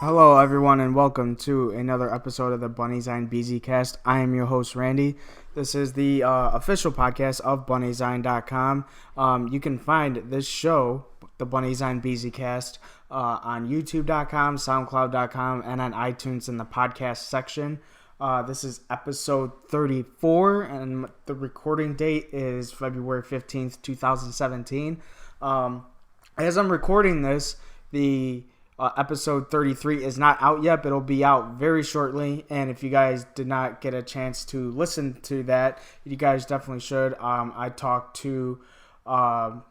Hello, everyone, and welcome to another episode of the bunnies and BZCast. I am your host, Randy. This is the official podcast of bunniesine.com. You can find this show, the Bunnies on BZCast, on youtube.com, soundcloud.com, and on iTunes in the podcast section. This is episode 34, and the recording date is February 15th, 2017. As I'm recording this, the episode 33 is not out yet, but it'll be out very shortly. And if you guys did not get a chance to listen to that, you guys definitely should. I talked to Love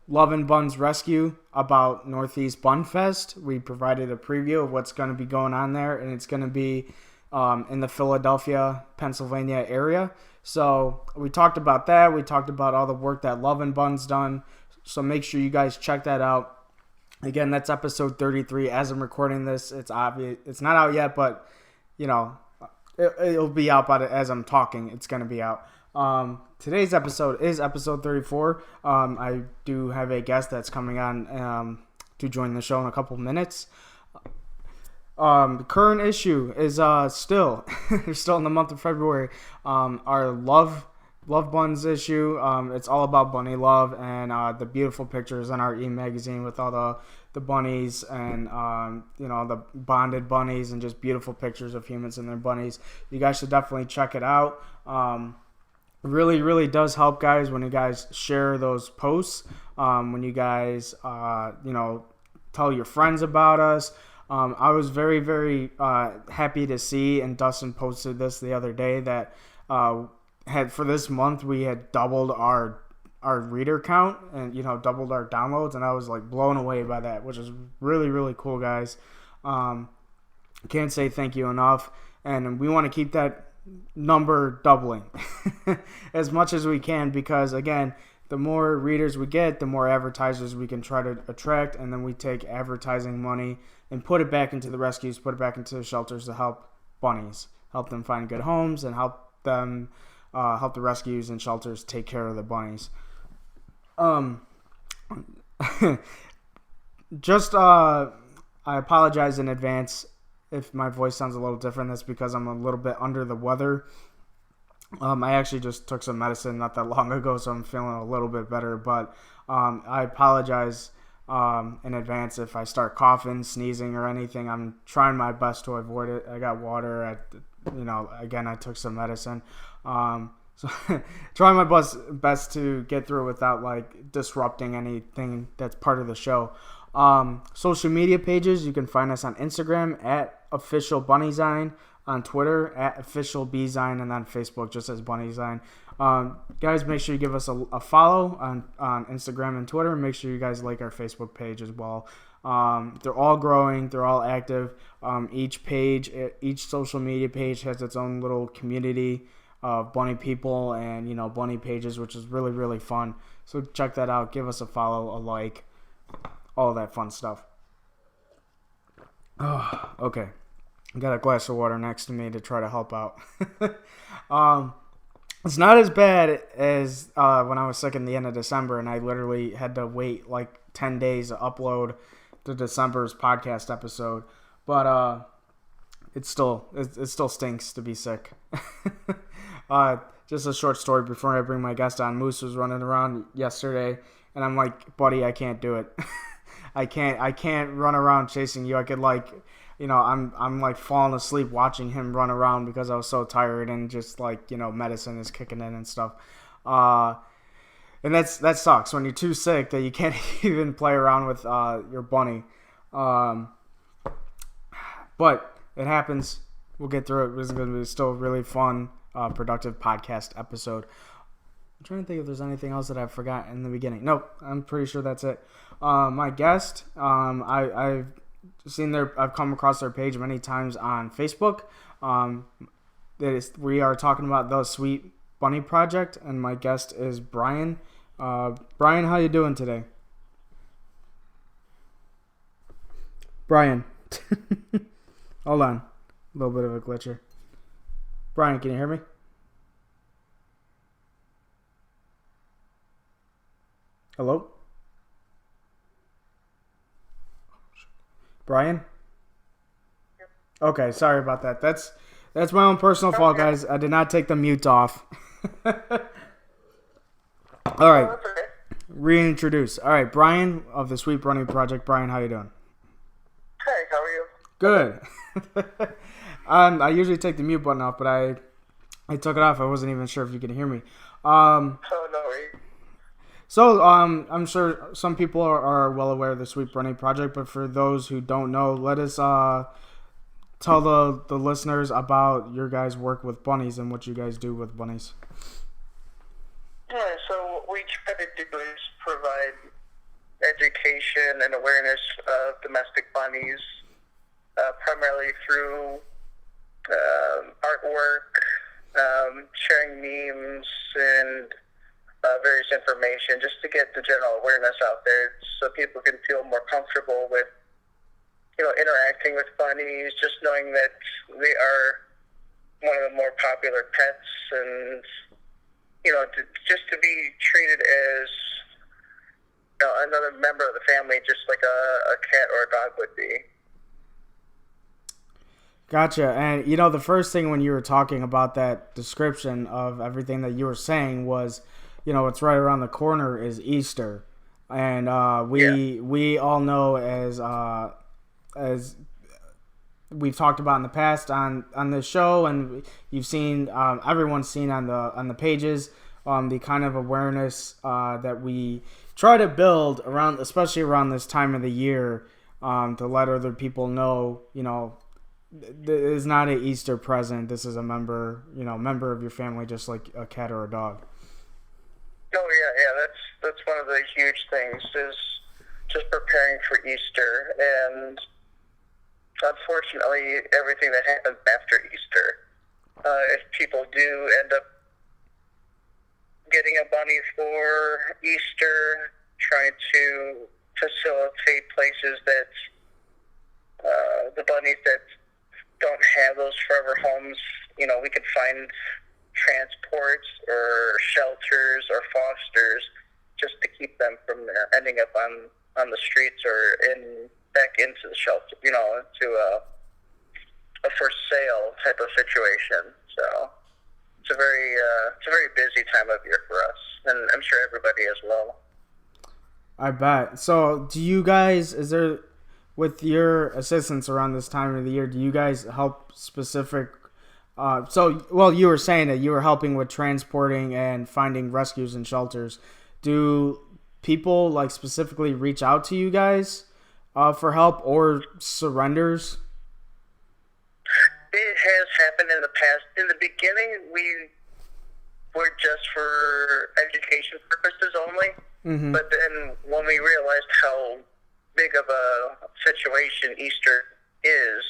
and Buns Rescue about Northeast Bun Fest. We provided a preview of what's going to be going on there, and it's going to be in the Philadelphia, Pennsylvania area. So we talked about that. We talked about all the work that Love and Buns done. So make sure you guys check that out. Again, that's episode 33. As I'm recording this, it's obvious it's not out yet, but it'll be out by as I'm talking. It's going to be out. Today's episode is episode 34. I do have a guest that's coming on to join the show in a couple minutes. The current issue is still we're still in the month of February. Our Love Buns issue. It's all about bunny love and the beautiful pictures in our e-magazine with all the bunnies and the bonded bunnies and just beautiful pictures of humans and their bunnies. You guys should definitely check it out. Really does help, guys, when you guys share those posts. When you guys tell your friends about us. I was very happy to see, and Dustin posted this the other day, that had for this month we had doubled our reader count and doubled our downloads, and I was like blown away by that, which is really cool, guys. Can't say thank you enough, and we want to keep that number doubling as much as we can, because again, the more readers we get, the more advertisers we can try to attract, and then we take advertising money and put it back into the rescues, put it back into the shelters to help bunnies, help them find good homes, and help them help the rescues and shelters take care of the bunnies. I apologize in advance if my voice sounds a little different. That's because I'm a little bit under the weather. I actually just took some medicine not that long ago, so I'm feeling a little bit better. But I apologize in advance if I start coughing, sneezing, or anything. I'm trying my best to avoid it. I got water. Again, I took some medicine. So trying my best to get through without disrupting anything that's part of the show. Social media pages, you can find us on Instagram at official bunnyzine, on Twitter at official bzine, and on Facebook just as bunnyzine. Guys, make sure you give us a follow on Instagram and Twitter, and make sure you guys like our Facebook page as well. They're all growing, they're all active. Each social media page has its own little community of bunny people and bunny pages, which is really fun. So check that out. Give us a follow, a like, all that fun stuff. Oh, okay. Got a glass of water next to me to try to help out. It's not as bad as when I was sick in the end of December, and I literally had to wait 10 days to upload the December's podcast episode. But it still stinks to be sick. Just a short story before I bring my guest on. Moose was running around yesterday, and I'm like, buddy, I can't do it. I can't run around chasing you. I could I'm falling asleep watching him run around because I was so tired, and just medicine is kicking in and stuff. And that sucks when you're too sick that you can't even play around with your bunny. But it happens. We'll get through it. It's going to be still a really fun, productive podcast episode. I'm trying to think if there's anything else that I forgot in the beginning. Nope, I'm pretty sure that's it. My guest, I've come across their page many times on Facebook. We are talking about the Sweet Bunny Project, and my guest is Brian. Brian, how you doing today? Brian. Hold on. A little bit of a glitch here. Brian, can you hear me? Hello? Brian? Okay, sorry about that. That's my own personal fault, guys. I did not take the mute off. All right, Oh, that's okay. reintroduce. All right, Brian of the Sweet Bunny Project. Brian, how you doing? Hey, how are you? Good. I usually take the mute button off, but I took it off. I wasn't even sure if you could hear me. Oh, no worries. So I'm sure some people are well aware of the Sweet Bunny Project, but for those who don't know, let us tell the listeners about your guys' work with bunnies and what you guys do with bunnies. Yeah, so what we try to do is provide education and awareness of domestic bunnies, primarily through artwork, sharing memes, and various information, just to get the general awareness out there, so people can feel more comfortable with, interacting with bunnies, just knowing that they are one of the more popular pets, and just to be treated as another member of the family, just like a cat or a dog would be. Gotcha. And the first thing when you were talking about that description of everything that you were saying was, it's right around the corner is Easter, and we all know as we've talked about in the past on this show, and you've seen everyone's seen on the pages, the kind of awareness that we try to build around, especially around this time of the year, to let other people know, this is not an Easter present. This is a member of your family, just like a cat or a dog. Oh yeah, that's one of the huge things, is just preparing for Easter, and unfortunately, everything that happens after Easter. If people do end up getting a bunny for Easter, trying to facilitate places that the bunnies that don't have those forever homes, we could find transports or shelters or fosters just to keep them from ending up on the streets or back into the shelter, into a for sale type of situation. So it's a very busy time of year for us, and I'm sure everybody as well. I bet. So do you guys, with your assistance around this time of the year, do you guys help specific you were saying that you were helping with transporting and finding rescues and shelters. Do people specifically reach out to you guys for help or surrenders? It has happened in the past. In the beginning, we were just for education purposes only. Mm-hmm. But then when we realized how big of a situation Easter is,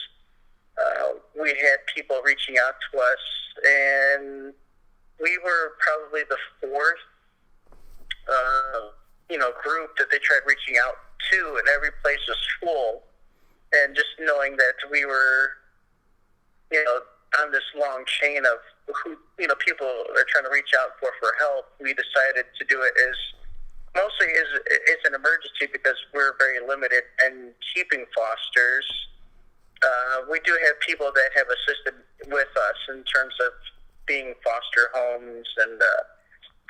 we had people reaching out to us, and we were probably the fourth, group that they tried reaching out to, and every place was full. And just knowing that we were, on this long chain of who, people are trying to reach out for help, we decided to do it mostly as an emergency, because we're very limited in keeping fosters. We do have people that have assisted with us in terms of being foster homes, and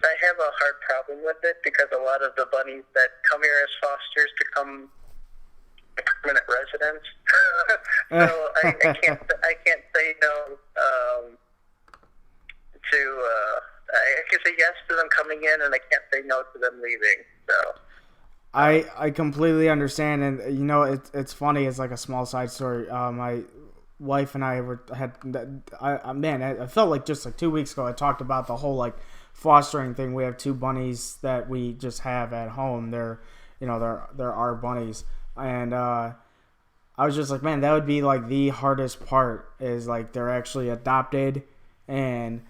I have a hard problem with it, because a lot of the bunnies that come here as fosters become permanent residents. So I can't say no I can say yes to them coming in, and I can't say no to them leaving. So I completely understand, and it's funny. It's like a small side story. My wife and I I felt like just 2 weeks ago I talked about the whole fostering thing. We have two bunnies that we just have at home. They're our bunnies, and I was just like, man, that would be the hardest part, is they're actually adopted, and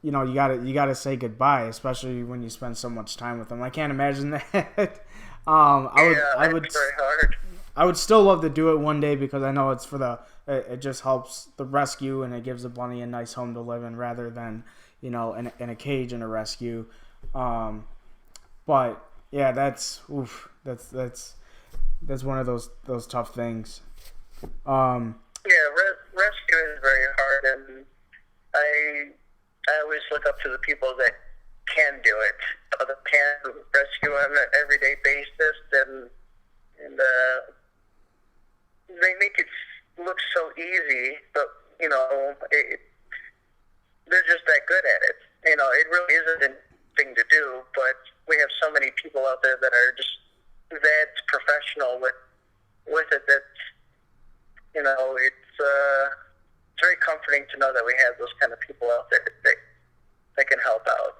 you gotta say goodbye, especially when you spend so much time with them. I can't imagine that. I would. It's very hard. I would still love to do it one day, because I know it's it just helps the rescue, and it gives the bunny a nice home to live in, rather than in a cage in a rescue. But yeah, that's one of those tough things. Rescue is very hard, and I always look up to the people that can do it, that can rescue on an everyday basis, and they make it look so easy, but they're just that good at it. It really isn't a thing to do, but we have so many people out there that are just that professional with it that it's very comforting to know that we have those kind of people out there that can help out.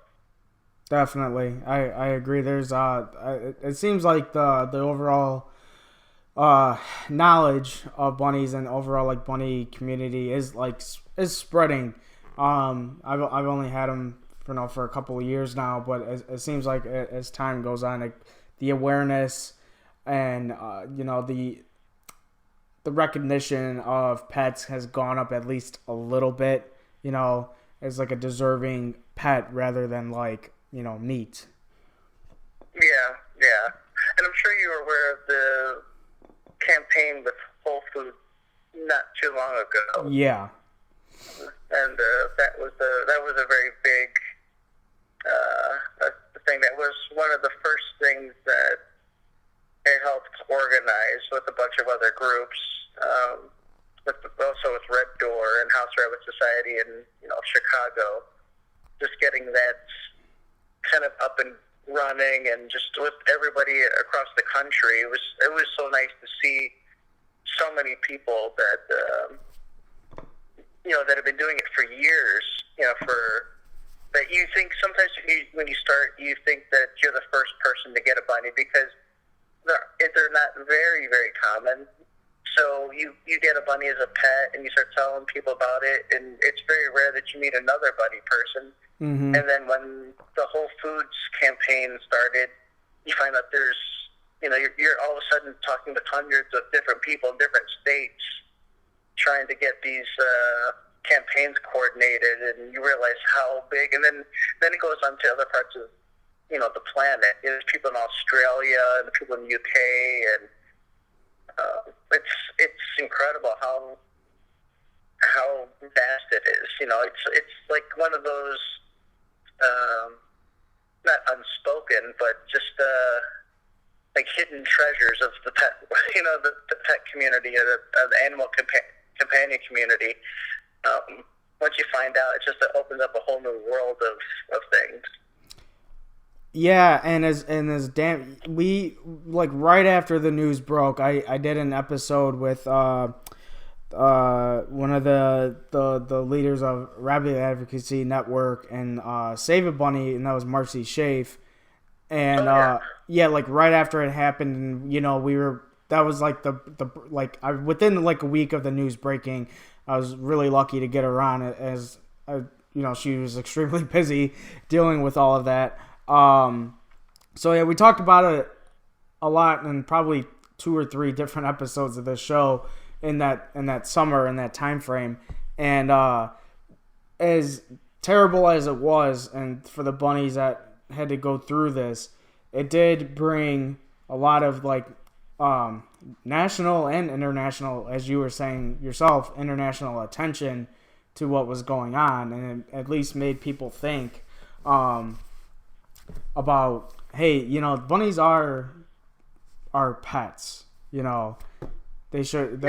Definitely, I agree. There's it seems like the overall knowledge of bunnies and overall like bunny community is spreading. I've only had them for a couple of years now, but it seems like as time goes on, like, the awareness and the recognition of pets has gone up at least a little bit. As like a deserving pet rather than meat. Yeah, and I'm sure you were aware of the campaign with Whole Foods not too long ago. Yeah. And that was a very big thing. That was one of the first things that it helped organize with a bunch of other groups, also with Red Door and House Rabbit Society in Chicago. Just getting that kind of up and running, and just with everybody across the country, it was so nice to see so many people that that have been doing it for years. That you think sometimes when you start, you think that you're the first person to get a bunny because they're not very, very common. So you get a bunny as a pet, and you start telling people about it, and it's very rare that you meet another bunny person. Mm-hmm. And then when the Whole Foods campaign started, you find out you're all of a sudden talking with hundreds of different people in different states trying to get these campaigns coordinated, and you realize how big. And then it goes on to other parts of the planet. There's people in Australia and the people in the UK, and it's incredible how vast it is. It's like one of those not unspoken, but just like hidden treasures of the pet, the pet community, or the animal companion community. Once you find out, it opens up a whole new world of things. Yeah, and as we right after the news broke, I did an episode with one of the leaders of Rabbit Advocacy Network and Save a Bunny, and that was Marcy Schaaf. And right after it happened, and that was within a week of the news breaking, I was really lucky to get her on, as she was extremely busy dealing with all of that. So yeah, we talked about it a lot in probably 2 or 3 different episodes of this show in that summer, in that time frame. And as terrible as it was, and for the bunnies that had to go through this, it did bring a lot of national and international, as you were saying yourself, international attention to what was going on, and it at least made people think about, hey, bunnies are pets. They should.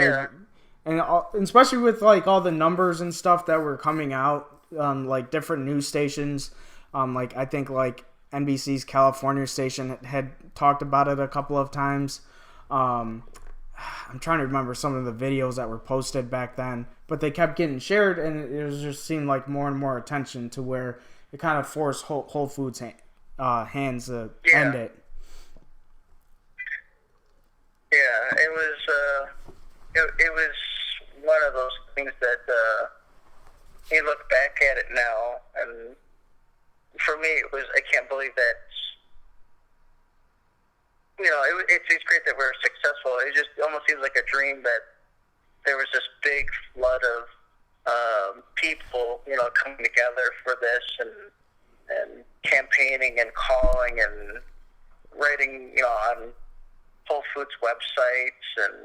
And especially with all the numbers and stuff that were coming out on different news stations. I think NBC's California station had talked about it a couple of times. I'm trying to remember some of the videos that were posted back then, but they kept getting shared, and it just seemed like more and more attention to where it kind of forced Whole Foods hands to end it. Yeah, it was one of those things that you look back at it now, and for me, I can't believe that. It's great that we're successful. It just almost seems like a dream that there was this big flood of people, coming together for this, and campaigning and calling and writing, on Whole Foods websites, and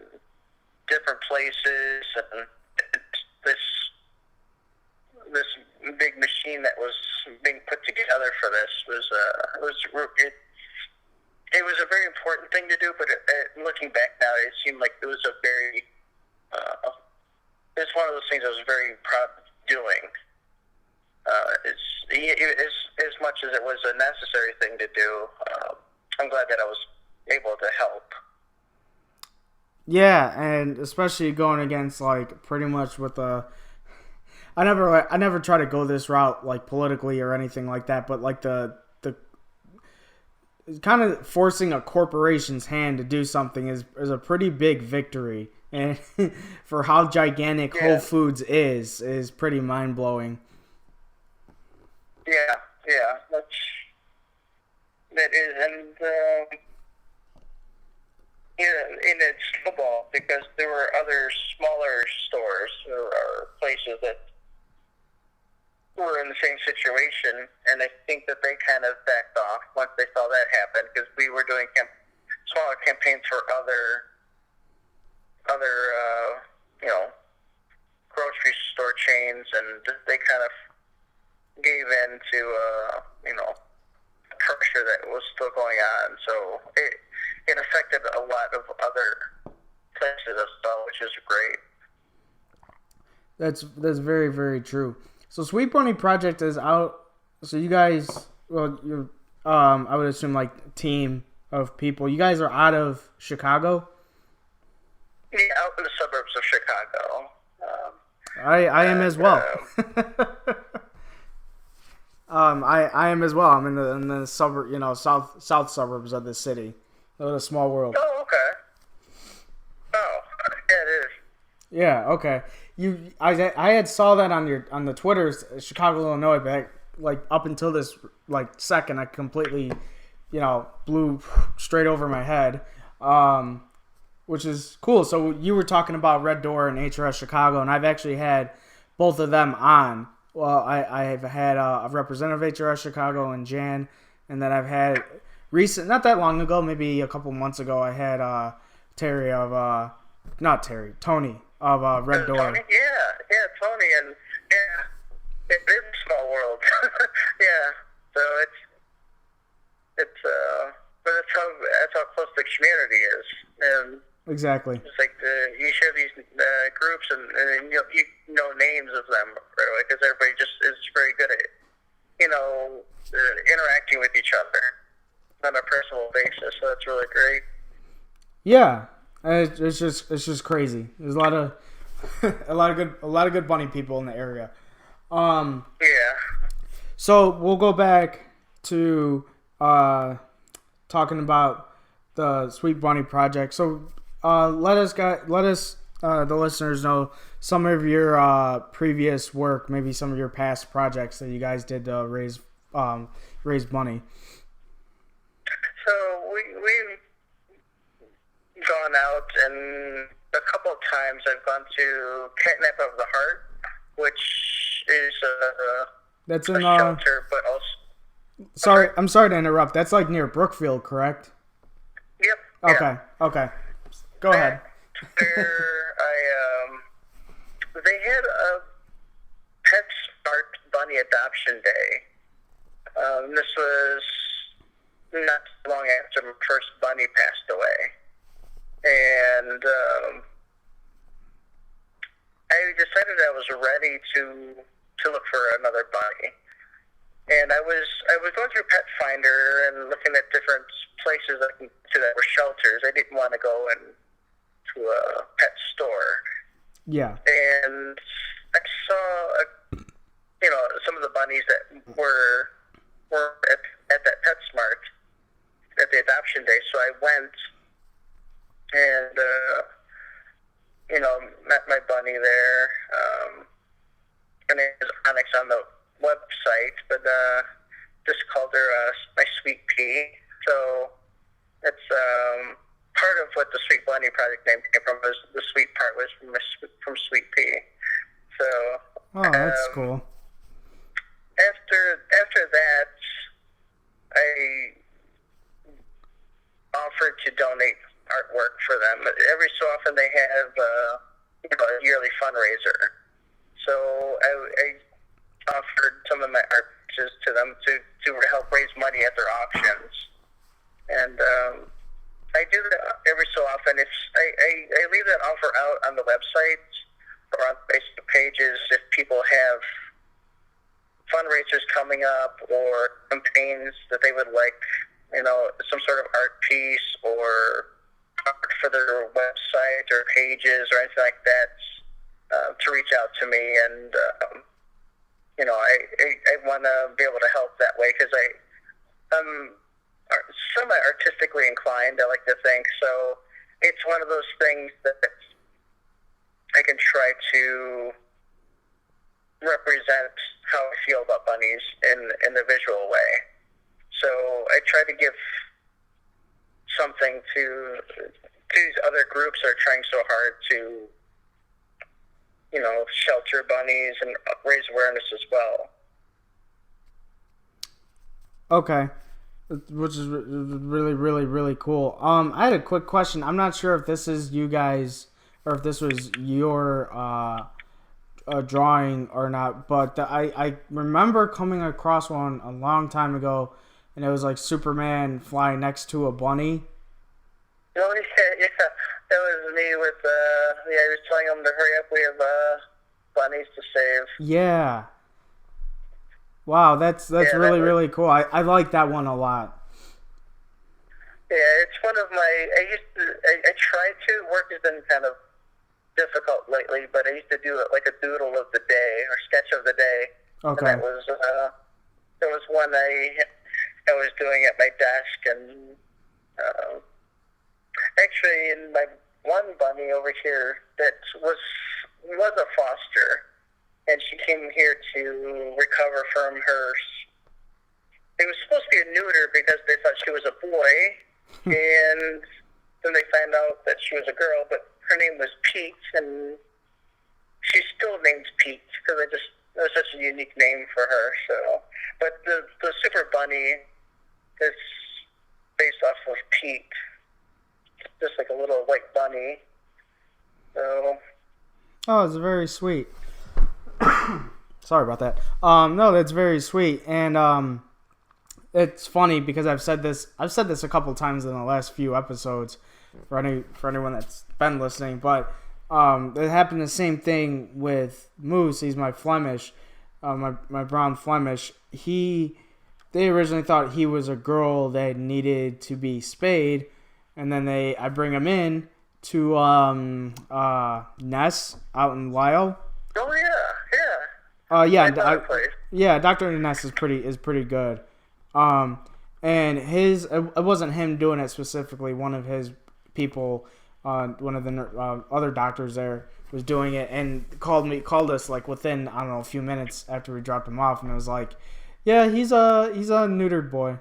different places, and this big machine that was being put together for this it was a very important thing to do. But looking back now, it seemed like it was a very it's one of those things I was very proud of doing. As much as it was a necessary thing to do, I'm glad that I was able to help. Yeah, and especially going against like pretty much with the. I never try to go this route like politically or anything like that, but like the kind of forcing a corporation's hand to do something is a pretty big victory, and for how gigantic Whole Foods is pretty mind blowing. Yeah, that is, and and it's snowballed because there were other smaller stores or places that were in the same situation, and I think that they kind of backed off once they saw that happen, because we were doing smaller campaigns for other grocery store chains, and they kind of gave in to pressure that was still going on. So it affected a lot of other places as well, which is great. That's very, very true. So Sweet Bunny Project is out. So you guys, well, you're I would assume like team of people. You guys are out of Chicago? Yeah, out in the suburbs of Chicago. I am as well. I am as well. I'm in the suburb, south suburbs of the city. It's a small world. Oh, okay. Oh, yeah, it is. Yeah, okay. I had saw that on the Twitters, Chicago, Illinois, but like up until this like second, I completely, blew straight over my head, which is cool. So you were talking about Red Door and HRS Chicago, and I've actually had both of them on. Well, I've had a representative of HRS Chicago and Jan, and then I've had not that long ago, maybe a couple months ago, I had Tony of Red Door. Tony? Yeah, Tony, and it is a small world. Yeah, so it's but that's how close the community is, and exactly. it's like you share these groups, and you know names of them, right? Because everybody just is very good at interacting with each other on a personal basis. So that's really great. Yeah. It's just crazy. There's a lot of good bunny people in the area. Yeah. So we'll go back to talking about the Sweet Bunny Project. So let us the listeners know some of your previous work, maybe some of your past projects that you guys did to raise money. So we've gone out, and a couple of times I've gone to Catnap of the Heart, which is that's a in shelter, but also. I'm sorry to interrupt. That's like near Brookfield, correct? Yep. Okay. Go ahead. Where they had a PetSmart Bunny Adoption Day. This was not long after my first bunny passed away. And I decided I was ready to look for another bunny. And I was going through Pet Finder and looking at different places that were shelters. I didn't want to go to a pet store. Yeah. And I saw some of the bunnies that were at that PetSmart at the adoption day. So I went and met my bunny there. Her name is Onyx on the website, but just called her my Sweet Pea. So it's part of what the Sweet Bunny Project name came from. Was the sweet part was from Sweet Pea. So that's cool. After that, I offered to donate artwork for them. Every so often they have a yearly fundraiser. So I offered some of my art pieces to them to help raise money at their auctions. And I do that every so often. I leave that offer out on the website or on Facebook pages if people have fundraisers coming up or campaigns that they would like, some sort of art piece or art for their website or pages or anything like that, to reach out to me. And, I want to be able to help that way because I'm semi-artistically inclined, I like to think. So it's one of those things that I can try to represent how I feel about bunnies in the visual way. So I try to give something to these other groups that are trying so hard to, shelter bunnies and raise awareness as well. Okay. Which is really, really, really cool. I had a quick question. I'm not sure if this is you guys or if this was your drawing or not, but I remember coming across one a long time ago, and it was like Superman flying next to a bunny. Oh, yeah. That was me with, I was telling them to hurry up. We have bunnies to save. Yeah. Wow, that's really, really cool. I like that one a lot. Yeah, it's one of my, I tried to, work has been kind of difficult lately, but I used to do it like a doodle of the day or sketch of the day. Okay. And that was one I was doing at my desk, and actually in my one bunny over here that was a foster, and she came here to recover from her. It was supposed to be a neuter because they thought she was a boy, and then they found out that she was a girl, but her name was Pete, and she's still named Pete because it was such a unique name for her. So, but the Super Bunny is based off of Pete, just like a little white bunny. So. Oh, it's very sweet. Sorry about that. No, that's very sweet, and it's funny because I've said this a couple times in the last few episodes for anyone that's been listening, but it happened the same thing with Moose. He's my Flemish, my brown Flemish. They originally thought he was a girl that needed to be spayed, and then I bring him in to Ness out in Lyle. Oh yeah. Yeah, Dr. Ness is pretty good. And it wasn't him doing it specifically. One of his people, one of the other doctors there was doing it, and called us like within, I don't know, a few minutes after we dropped him off, and it was like, yeah, he's a neutered boy.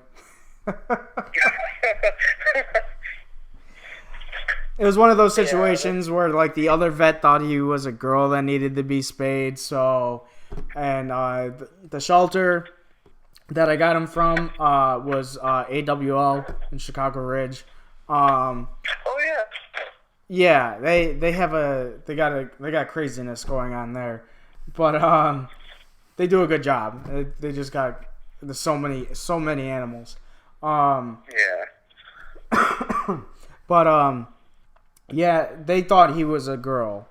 It was one of those situations where like the other vet thought he was a girl that needed to be spayed, so, and the shelter that I got him from was AWL in Chicago Ridge. Oh yeah. Yeah, they got craziness going on there, but they do a good job. They just got so many animals. Yeah. But yeah, they thought he was a girl,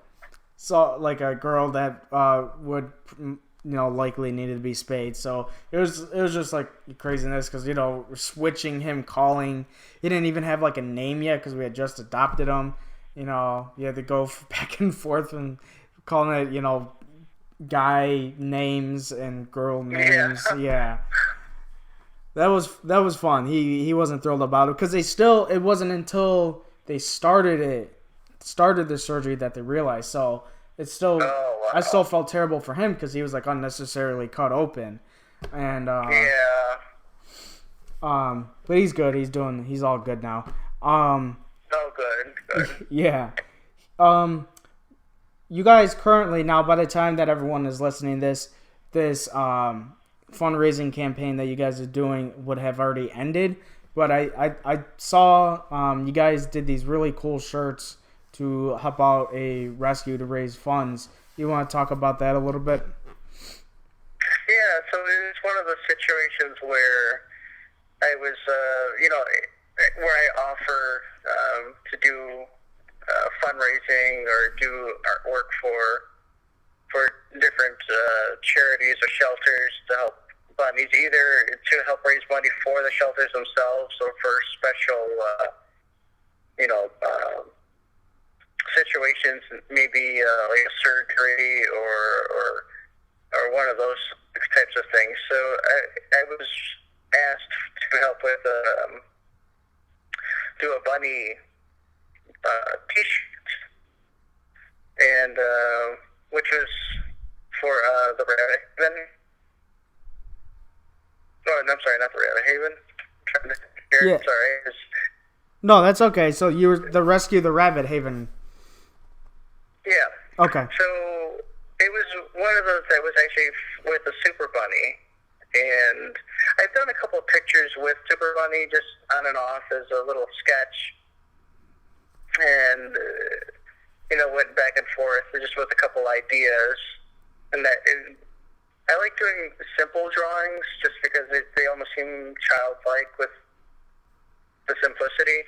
so like a girl that would likely needed to be spayed. So it was just like craziness because switching him calling. He didn't even have like a name yet because we had just adopted him. You had to go back and forth and calling it guy names and girl names. Yeah. That was fun. He wasn't thrilled about it because it wasn't until they started the surgery that they realized. So it's still, wow. I still felt terrible for him because he was like unnecessarily cut open, and but he's good. He's all good now. Oh, good. Yeah. You guys currently now, by the time that everyone is listening, this fundraising campaign that you guys are doing would have already ended. But I saw you guys did these really cool shirts to help out a rescue to raise funds. You want to talk about that a little bit? Yeah, so it's one of those situations where I was, where I offer to do fundraising or do artwork for different charities or shelters to help bunnies, either to help raise money for the shelters themselves or for special, situations, maybe like a surgery or one of those types of things. So I was asked to help with do a bunny T-shirt, and which was for the Rabbit Haven. Oh, I'm sorry, not the Rabbit Haven. I'm trying to hear. Yeah. Sorry. No, that's okay. So you were the rescue the Rabbit Haven. Yeah. Okay. So it was one of those that was actually with a Super Bunny, and I've done a couple of pictures with Super Bunny just on and off as a little sketch, and went back and forth just with a couple ideas, and I like doing simple drawings just because they almost seem childlike with the simplicity.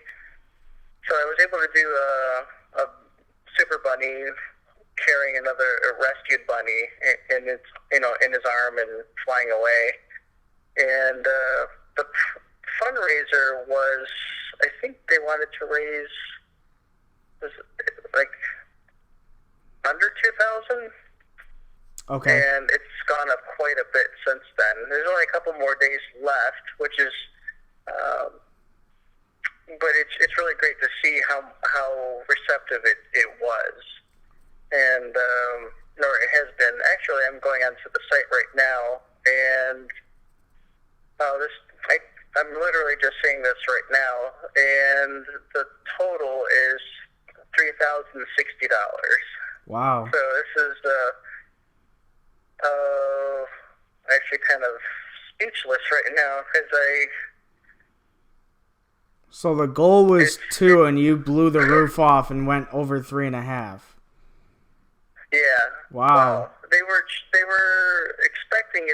So I was able to do a Super Bunny carrying another rescued bunny in its in his arm and flying away. And the fundraiser was, I think they wanted to raise like under 2,000. Okay. And it's gone up quite a bit since then. There's only a couple more days left, which is, but it's really great to see how receptive it was, and it has been. Actually, I'm going onto the site right now, and I'm literally just seeing this right now, and the total is $3,060. Wow. So this is actually kind of speechless right now because So the goal was 2, and you blew the roof off and went over 3.5. Yeah. Wow. They were expecting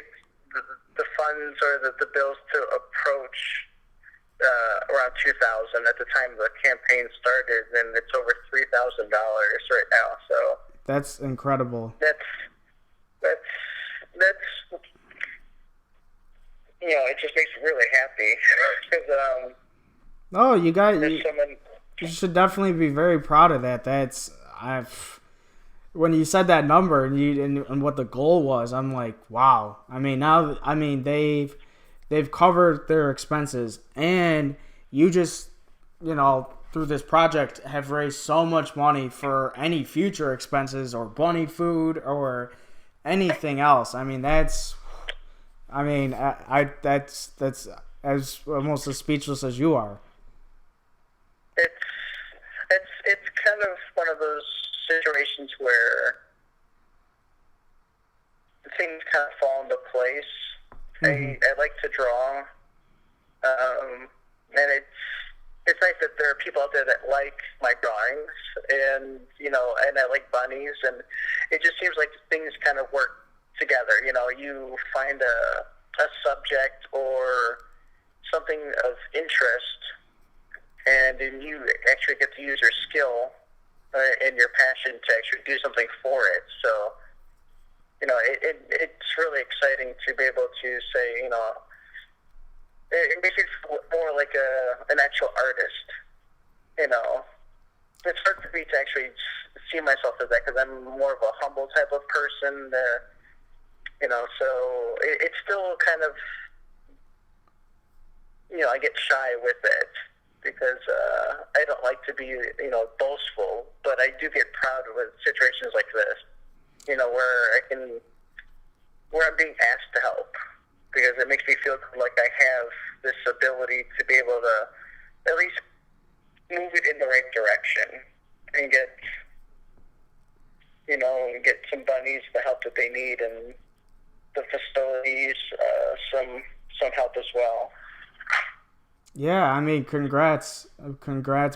the funds or the bills to approach around 2,000 at the time the campaign started, and it's over $3,000 right now. So that's incredible. That's it just makes me really happy because Oh, you should definitely be very proud of that. When you said that number and what the goal was, I'm like, wow. They've covered their expenses, and you just, through this project have raised so much money for any future expenses or bunny food or anything else. That's as almost as speechless as you are. It's kind of one of those situations where things kind of fall into place. Mm-hmm. I like to draw, and it's nice that there are people out there that like my drawings, and and I like bunnies, and it just seems like things kind of work together. You find a subject or something of interest, and then you actually get to use your skill and your passion to actually do something for it. So, it's really exciting to be able to say, it makes it more like an actual artist. It's hard for me to actually see myself as that because I'm more of a humble type of person. So it's still kind of, I get shy with it because I don't like to be, boastful, but I do get proud with situations like this, where I'm being asked to help, because it makes me feel like I have this ability to be able to at least move it in the right direction and get some bunnies the help that they need, and the facilities some help as well. Yeah, congrats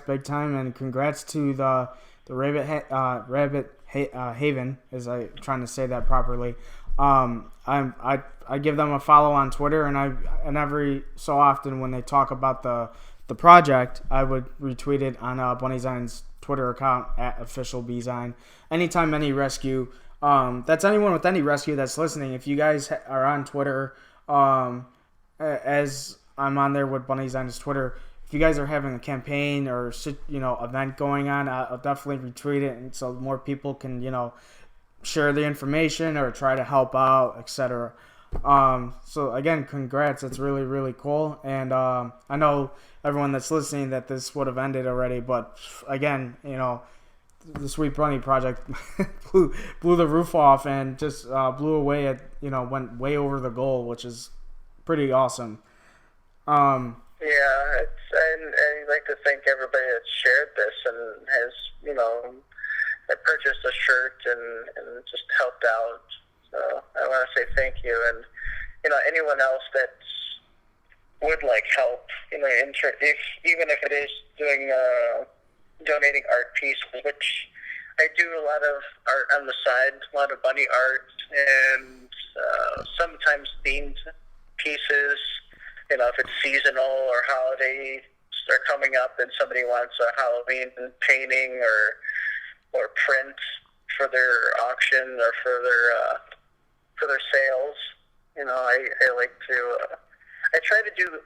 big time, and congrats to the Haven, is I trying to say that properly. I give them a follow on Twitter, and every so often when they talk about the project, I would retweet it on Bunny Zign's Twitter account at official BZine. Anytime any rescue, that's anyone with any rescue that's listening. If you guys are on Twitter, as I'm on there with Bunny Zign's Twitter, if you guys are having a campaign or event going on, I'll definitely retweet it, and so more people can share the information or try to help out, etc. So again, congrats. That's really, really cool. And I know everyone that's listening that this would have ended already, but again, the Sweet Bunny project blew the roof off and just blew away went way over the goal, which is pretty awesome. Yeah, and I'd like to thank everybody that shared this and has, that purchased a shirt and just helped out. So I want to say thank you. And, anyone else that would like help, even if it is donating art pieces, which I do a lot of art on the side, a lot of bunny art, and sometimes themed pieces. If it's seasonal or holiday are coming up and somebody wants a Halloween painting or print for their auction or for their sales, I like to I try to do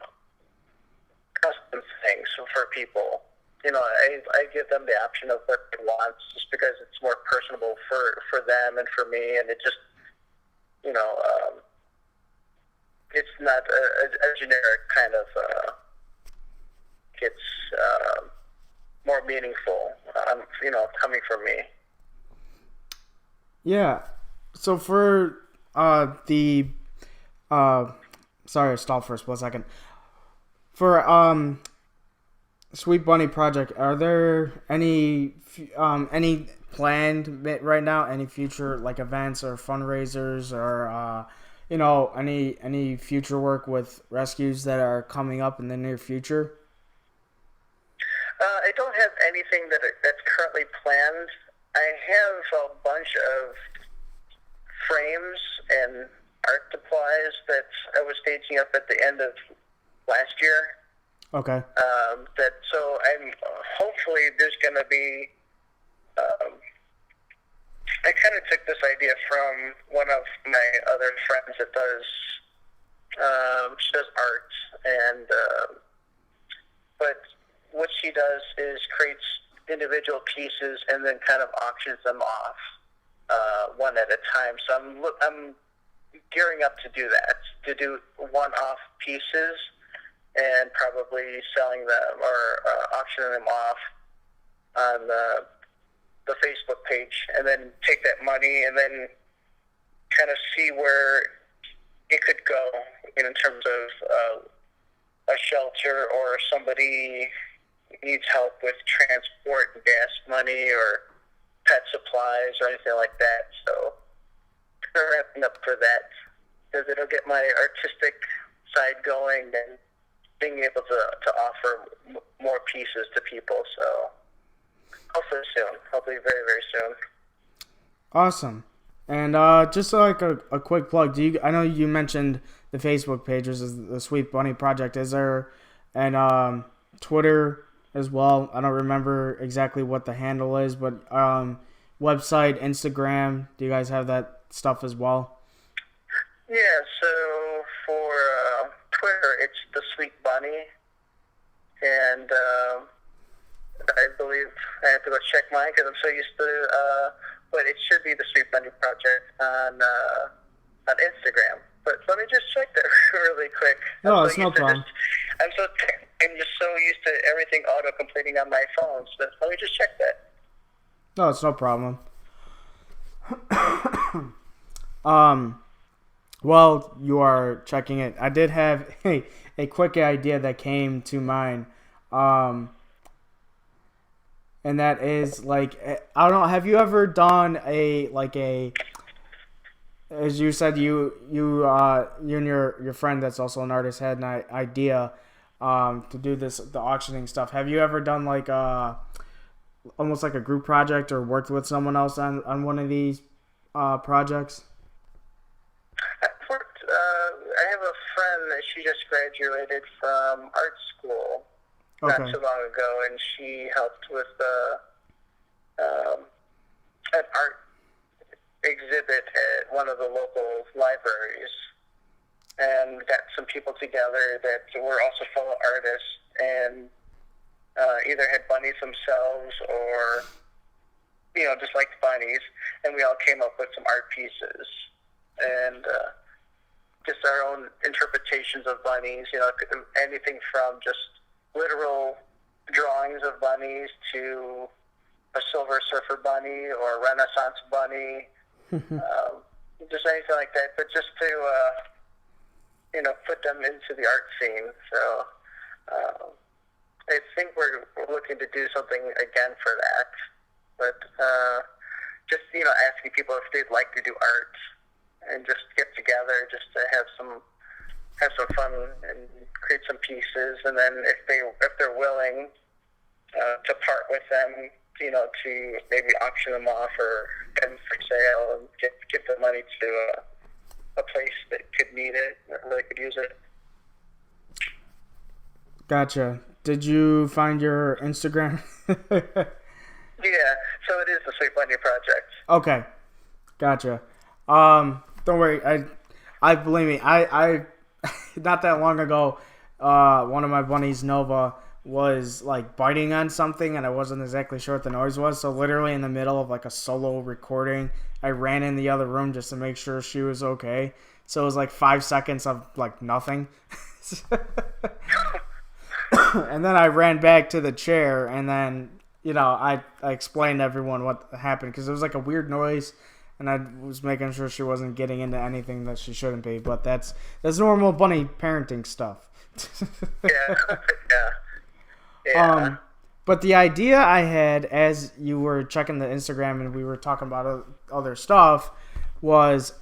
custom things for people. I give them the option of what they want just because it's more personable for them and for me, and it just it's not a generic kind of. It's more meaningful, coming from me. Yeah. So for sorry, I stopped for a split second. For Sweet Bunny project, are there any planned right now? Any future events or fundraisers or any future work with rescues that are coming up in the near future? I don't have anything that's currently planned. I have a bunch of frames and art supplies that I was staging up at the end of last year. Okay. So I'm hopefully there's going to be. I kind of took this idea from one of my other friends that does. She does art, and but what she does is creates individual pieces and then kind of auctions them off one at a time. So I'm gearing up to do that, to do one-off pieces and probably selling them or auctioning them off on the Facebook page, and then take that money and then kind of see where it could go in terms of a shelter, or somebody needs help with transport and gas money or pet supplies or anything like that. So I'm ramping up for that because it'll get my artistic side going and being able to offer more pieces to people. So hopefully soon. Hopefully very, very soon. Awesome. And just like a quick plug, I know you mentioned the Facebook page, which is the Sweet Bunny Project. Is there and Twitter as well? I don't remember exactly what the handle is, but website, Instagram, do you guys have that stuff as well? Yeah, so for Twitter, it's the Sweet Bunny, and I believe I have to go check mine because I'm so used to, but it should be the Sweet Bunny Project on Instagram. But let me just check that really quick. No, it's no problem. I'm just so used to everything auto-completing on my phone, so let me just check that. No, it's no problem. While you are checking it, I did have a quick idea that came to mind. And that is I don't know, have you ever done as you said, you and your friend that's also an artist had an idea to do the auctioning stuff. Have you ever done almost like a group project or worked with someone else on one of these projects? I have a friend that she just graduated from art school not Okay. too long ago, and she helped with an art exhibit at one of the local libraries, and got some people together that were also fellow artists, and either had bunnies themselves or just liked bunnies, and we all came up with some art pieces and just our own interpretations of bunnies. Anything from just literal drawings of bunnies to a Silver Surfer bunny or a Renaissance bunny, just anything like that. But just to put them into the art scene. So I think we're looking to do something again for that. But just asking people if they'd like to do art and just get together just to have some fun and create some pieces, and then if they're willing to part with them, to maybe auction them off or get them for sale and give the money to a place that could need it or really could use it. Gotcha. Did you find your Instagram? Yeah, so it is the Sweet Bunny Project. Okay. Gotcha. Don't worry. I believe me. I not that long ago, one of my bunnies, Nova, was like biting on something, and I wasn't exactly sure what the noise was. So literally in the middle of like a solo recording, I ran in the other room just to make sure she was okay. So it was like 5 seconds of like nothing. And then I ran back to the chair, and then I explained to everyone what happened, because it was like a weird noise, and I was making sure she wasn't getting into anything that she shouldn't be. But that's normal bunny parenting stuff. Yeah. But the idea I had as you were checking the Instagram and we were talking about other stuff was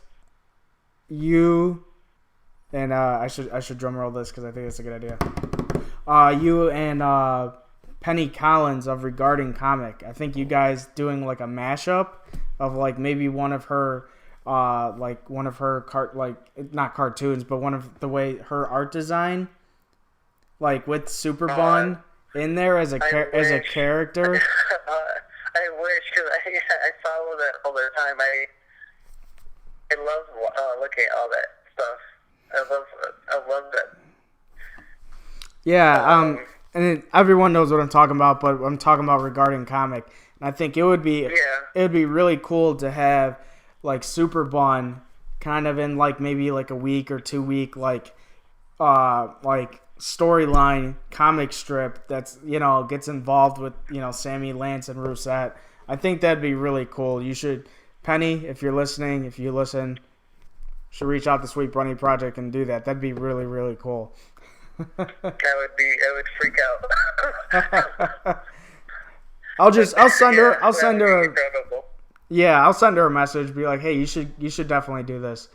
you and I should drum roll this because I think it's a good idea. You and Penny Collins of Regarding Comic. I think you guys doing like a mashup of like maybe one of her not cartoons, but one of the way her art design, like with Super Bun in there as a character. I wish, because I follow that all the time. I love looking at all that stuff. I love that. Yeah, and everyone knows what I'm talking about, but I'm talking about Regarding Comic. And I think it would be really cool to have like Super Bun kind of in like maybe like a week or 2 week like storyline comic strip that's gets involved with Sammy, Lance, and Roussette. I think that'd be really cool. You should, Penny, if you're listening, if you listen, should reach out to Sweet Bunny Project and do that. That'd be really, really cool. I would freak out. I'll send her incredible. I'll send her a message, be like, hey, you should definitely do this.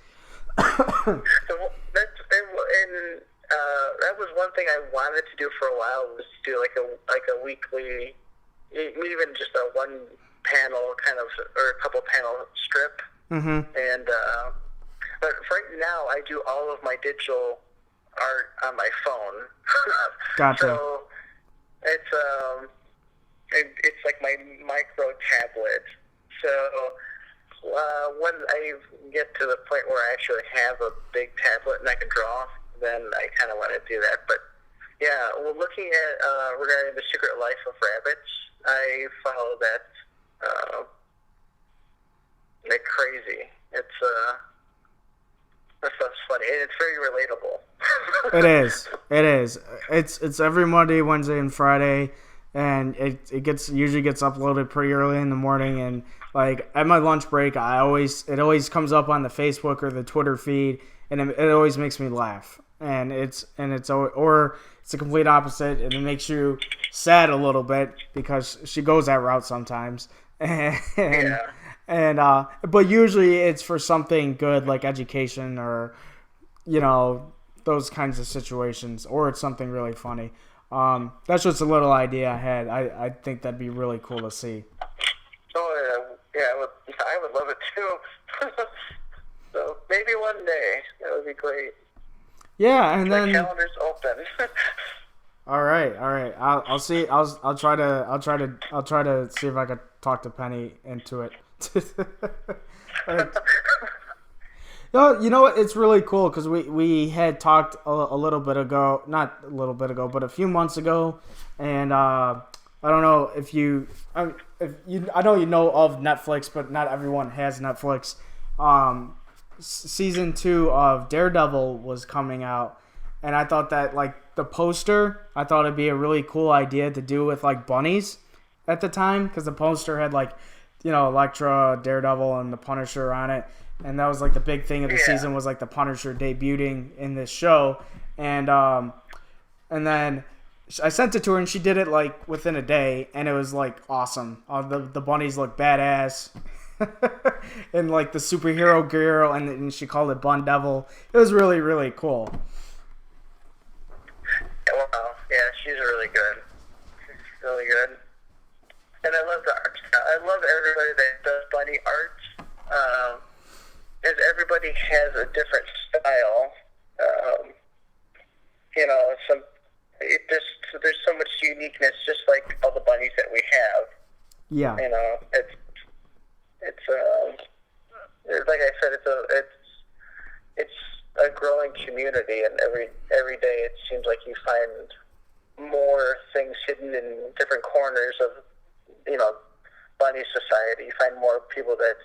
That was one thing I wanted to do for a while, was to do like a weekly, even just a one panel kind of, or a couple panel strip. Mm-hmm. And but right now I do all of my digital art on my phone. Gotcha. So it's like my micro tablet. So when I get to the point where I actually have a big tablet and I can draw, then I kind of want to do that. But yeah, well, looking at regarding The Secret Life of Rabbits, I follow that like crazy. That stuff's funny, and it's very relatable. It is. It's every Monday, Wednesday, and Friday, and it usually gets uploaded pretty early in the morning. And like at my lunch break, it always comes up on the Facebook or the Twitter feed, and it always makes me laugh. And it's a complete opposite, and it makes you sad a little bit because she goes that route sometimes. But usually it's for something good like education or those kinds of situations, or it's something really funny. That's just a little idea I had. I think that'd be really cool to see. Oh yeah, I would love it too. So maybe one day that would be great. Yeah, and My then calendar's open. all right. I'll see. I'll try to see if I could talk to Penny into it. No, you know what? It's really cool because we had talked a little bit ago, not a little bit ago, but a few months ago, and I don't know if you I know you know of Netflix, but not everyone has Netflix. Season 2 of Daredevil was coming out, and I thought that like the poster, I thought it'd be a really cool idea to do with like bunnies at the time because the poster had like Elektra, Daredevil, and the Punisher on it. And that was like the big thing of the season was like the Punisher debuting in this show, and then I sent it to her and she did it like within a day, and it was like awesome. The bunnies look badass, and like the superhero girl, and she called it Bun Devil. It was really really cool. Wow, yeah, she's really good. She's really good, and I love the art. I love everybody that does bunny art. As everybody has a different style, there's so much uniqueness, just like all the bunnies that we have. Yeah. It's like I said, it's a growing community, and every day it seems like you find more things hidden in different corners of bunny society. You find more people that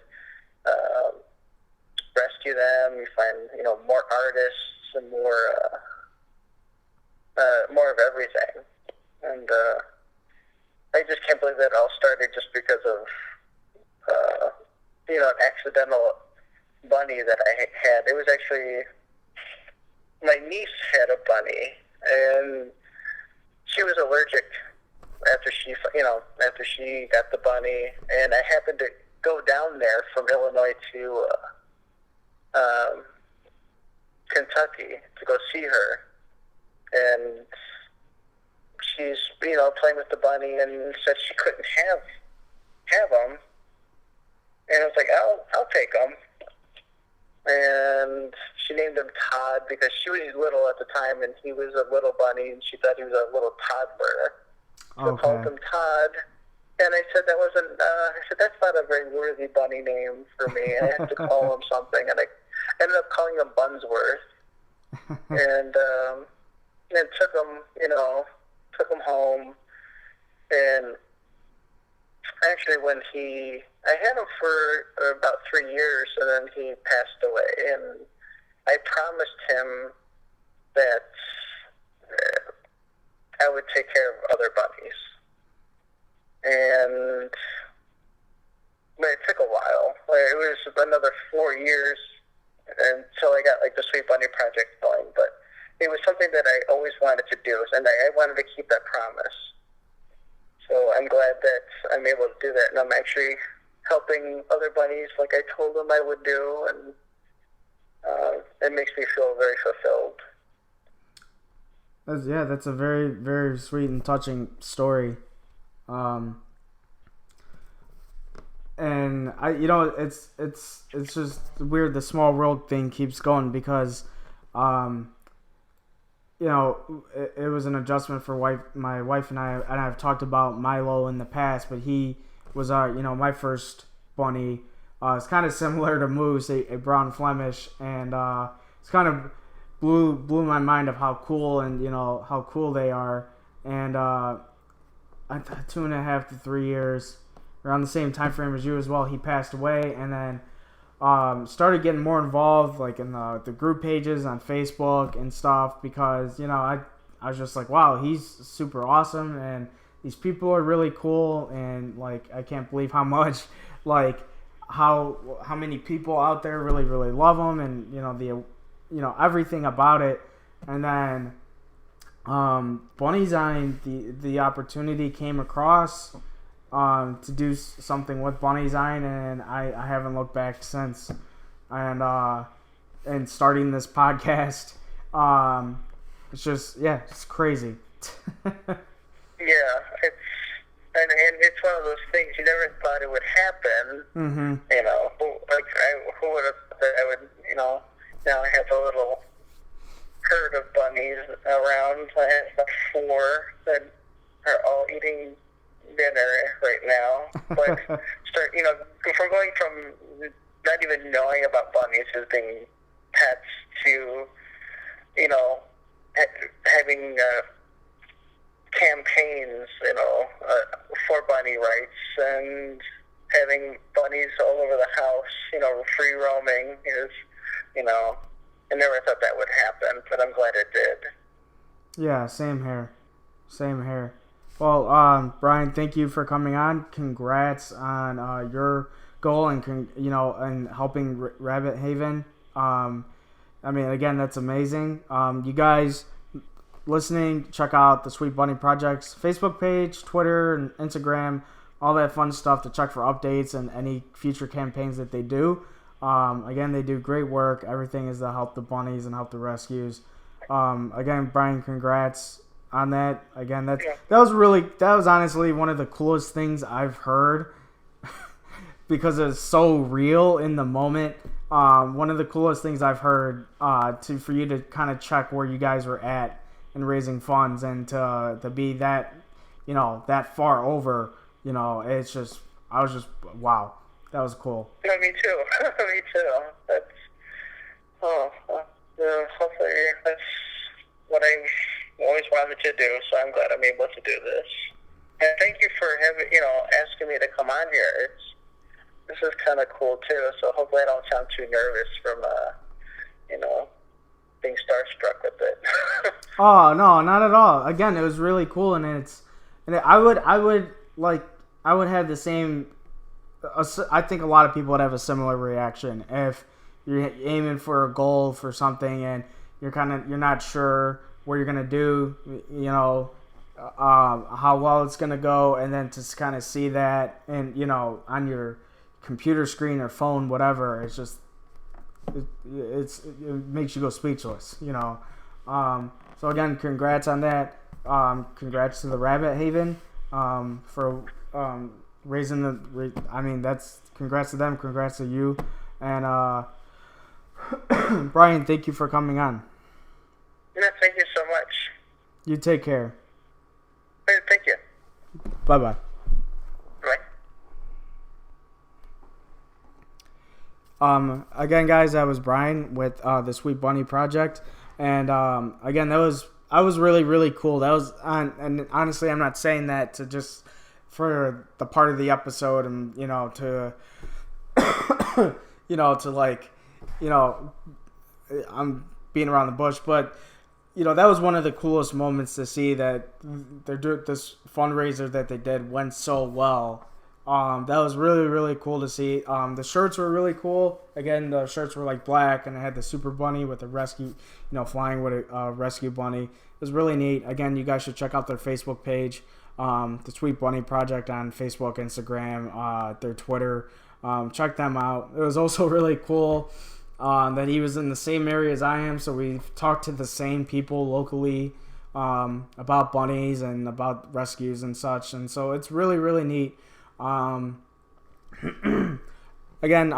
rescue them. You find more artists and more of everything. And I just can't believe that all started just because of an accidental bunny that I had. It was actually my niece had a bunny, and she was allergic after she got the bunny, and I happened to go down there from Illinois to Kentucky to go see her, and she's playing with the bunny and said she couldn't have him, and I was like, I'll take him, and she named him Todd because she was little at the time and he was a little bunny and she thought he was a little toddler, so I called him Todd. And I said that's not a very worthy bunny name for me. I had to call him something, and I ended up calling him Bunsworth. And took him home. And actually, I had him for about 3 years, and then he passed away. And I promised him that I would take care of other bunnies. But it took a while. It was another 4 years until I got like the Sweet Bunny Project going. But it was something that I always wanted to do, and I wanted to keep that promise. So I'm glad that I'm able to do that, and I'm actually helping other bunnies like I told them I would do, and it makes me feel very fulfilled. That's a very very sweet and touching story. And it's just weird. The small world thing keeps going because, it was an adjustment for my wife and I, and I've talked about Milo in the past, but he was my first bunny. It's kind of similar to Moose, a brown Flemish, and it's kind of blew my mind of how cool they are, and 2.5 to 3 years, around the same time frame as you as well. He passed away, and then started getting more involved, like in the group pages on Facebook and stuff, because I was just like, wow, he's super awesome, and these people are really cool, and like I can't believe how much how many people out there really really love him, and everything about it. And then Bunnyzine, the opportunity came across to do something with Bunnyzine, and I haven't looked back since. And starting this podcast, it's just it's crazy. Yeah, and it's one of those things you never thought it would happen. Mm-hmm. You know, who would have thought that I would, now I have a little herd of bunnies around. I have about 4 that are all eating dinner right now. But from going from not even knowing about bunnies as being pets to, having campaigns, for bunny rights and having bunnies all over the house, free roaming is, I never thought that would happen, but I'm glad it did. Yeah, same here. Well, Brian, thank you for coming on. Congrats on your goal and helping Rabbit Haven. Again, that's amazing. You guys listening, check out the Sweet Bunny Project's Facebook page, Twitter, and Instagram, all that fun stuff to check for updates and any future campaigns that they do. Again, they do great work. Everything is to help the bunnies and help the rescues. Again, Brian, congrats on that. Again, that was honestly one of the coolest things I've heard because it's so real in the moment. One of the coolest things I've heard for you to kind of check where you guys were at in raising funds and to be that that far over. It's just wow. That was cool. No, me too. Me too. Hopefully that's what I always wanted to do, so I'm glad I'm able to do this. And thank you for asking me to come on here. This is kind of cool too, so hopefully I don't sound too nervous from, being starstruck with it. Oh, no, not at all. Again, it was really cool, and I would have the same. I think a lot of people would have a similar reaction if you're aiming for a goal for something and you're not sure what you're gonna do, how well it's gonna go, and then to kind of see that and on your computer screen or phone, whatever, it's just it makes you go speechless, So again, congrats on that. Congrats to the Rabbit Haven for raising that's congrats to them, congrats to you, and Brian, thank you for coming on. Yeah, thank you so much. You take care. Thank you. Bye-bye. Bye. Again, guys, that was Brian with the Sweet Bunny Project, and again, I was really, really cool. That was and honestly, I'm not saying that to just for the part of the episode and to I'm being around the bush, but that was one of the coolest moments to see that this fundraiser that they did went so well. That was really, really cool to see. The shirts were really cool. Again, the shirts were like black and it had the super bunny with the rescue, flying with a rescue bunny. It was really neat. Again, you guys should check out their Facebook page, the Sweet Bunny Project on Facebook, Instagram, their Twitter. Check them out. It was also really cool that he was in the same area as I am, so we talked to the same people locally about bunnies and about rescues and such, and so it's really, really neat. Again,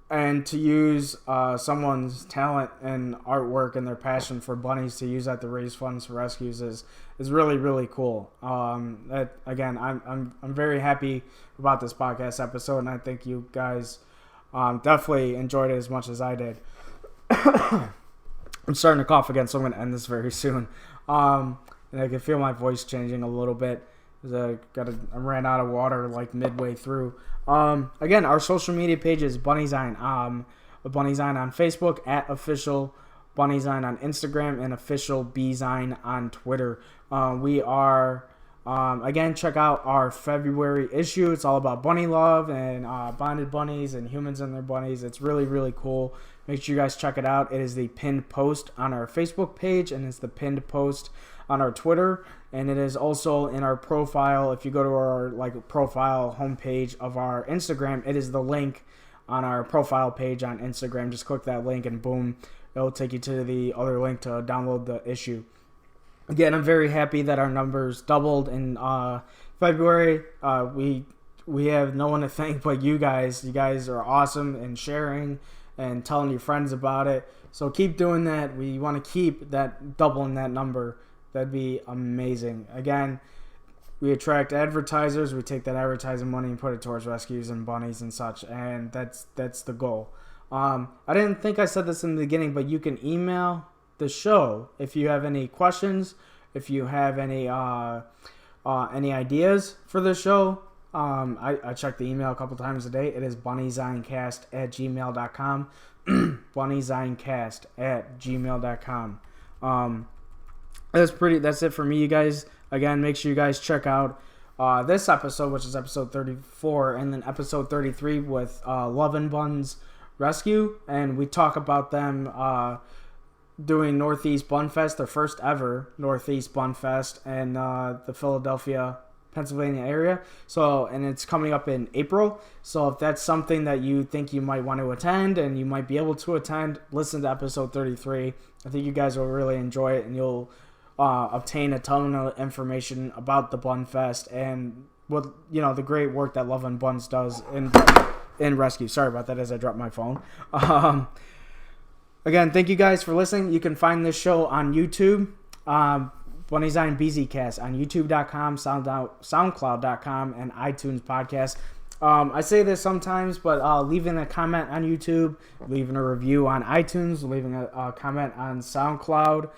and to use someone's talent and artwork and their passion for bunnies to use that to raise funds for rescues is really, really cool. That again, I'm very happy about this podcast episode, and I think you guys definitely enjoyed it as much as I did. I'm starting to cough again, so I'm going to end this very soon. And I can feel my voice changing a little bit. I ran out of water like midway through. Again, our social media page is Bunnyzine. Bunnyzine on Facebook, at official Bunnyzine on Instagram, and official Bzine on Twitter. We are again, check out our February issue. It's all about bunny love and bonded bunnies and humans and their bunnies. It's really, really cool. Make sure you guys check it out. It is the pinned post on our Facebook page, and it's the pinned post on our Twitter, and it is also in our profile. If you go to our profile homepage of our Instagram, it is the link on our profile page on Instagram. Just click that link and boom, it'll take you to the other link to download the issue. Again, I'm very happy that our numbers doubled in February. We have no one to thank but you guys. You guys are awesome in sharing and telling your friends about it. So keep doing that. We want to keep that doubling that number. That'd be amazing. Again, we attract advertisers. We take that advertising money and put it towards rescues and bunnies and such, and that's the goal. I didn't think I said this in the beginning, but you can email the show if you have any questions, if you have any ideas for the show. I check the email a couple times a day. It is bunnieszinecast@gmail.com. bunnieszinecast@gmail.com. That's it for me, you guys. Again, make sure you guys check out this episode, which is episode 34, and then episode 33 with Love and Buns Rescue, and we talk about them doing Northeast Bun Fest, their first ever Northeast Bun Fest in the Philadelphia, Pennsylvania area. So, and it's coming up in April. So if that's something that you think you might want to attend and you might be able to attend, listen to episode 33. I think you guys will really enjoy it, and you'll obtain a ton of information about the Bun Fest and what, the great work that Love and Buns does in rescue. Sorry about that as I dropped my phone. Again, thank you guys for listening. You can find this show on YouTube, Bunnies on BZCast on YouTube.com, SoundCloud.com, and iTunes Podcast. I say this sometimes, but leaving a comment on YouTube, leaving a review on iTunes, leaving a comment on SoundCloud,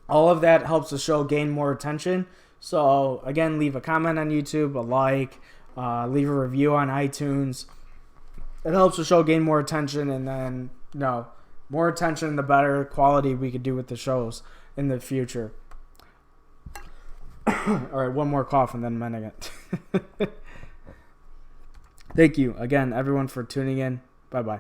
all of that helps the show gain more attention. So, again, leave a comment on YouTube, a like, leave a review on iTunes. It helps the show gain more attention, and then, more attention, the better quality we could do with the shows in the future. All right, one more cough and then I'm ending it. Thank you again, everyone, for tuning in. Bye-bye.